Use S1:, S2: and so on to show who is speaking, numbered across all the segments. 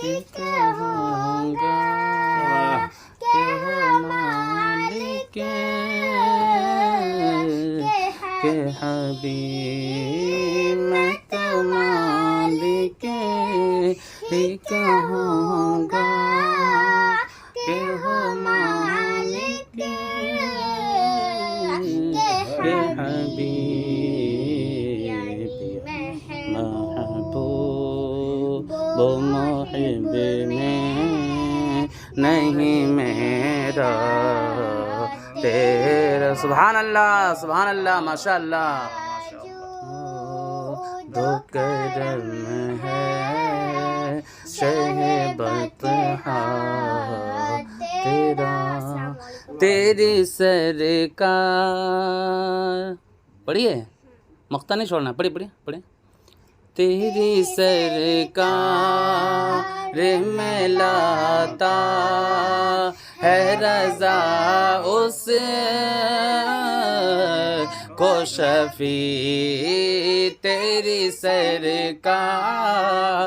S1: کہوں گا کہ ہو مالک کہ حبیب میں تو مالک ہی کہوں گا کہ ہو مالک کہ حبیب محبوب و محب میں نہیں میرا تیرا. سبحان اللہ سبحان اللہ ماشاء اللہ. دو کرم ہے شہ بطحا تیرا تیری سرکار. پڑھیے مقطع نہیں چھوڑنا. پڑھیے. تیری سرکار میں لاتا ہے رضا اس کو شفیع. تیری سرکار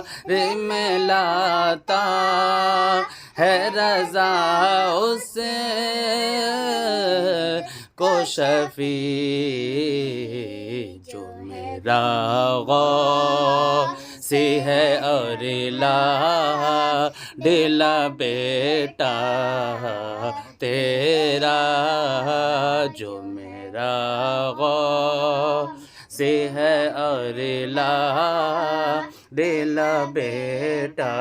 S1: میں لاتا ہے رضا اس کو شفیع. جو میرا غوث ہے اور لاڈلا بیٹا تیرا. جو میرا غوث ہے اور لاڈلا بیٹا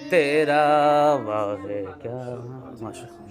S1: تیرا. واہ کیا ماشاء اللہ.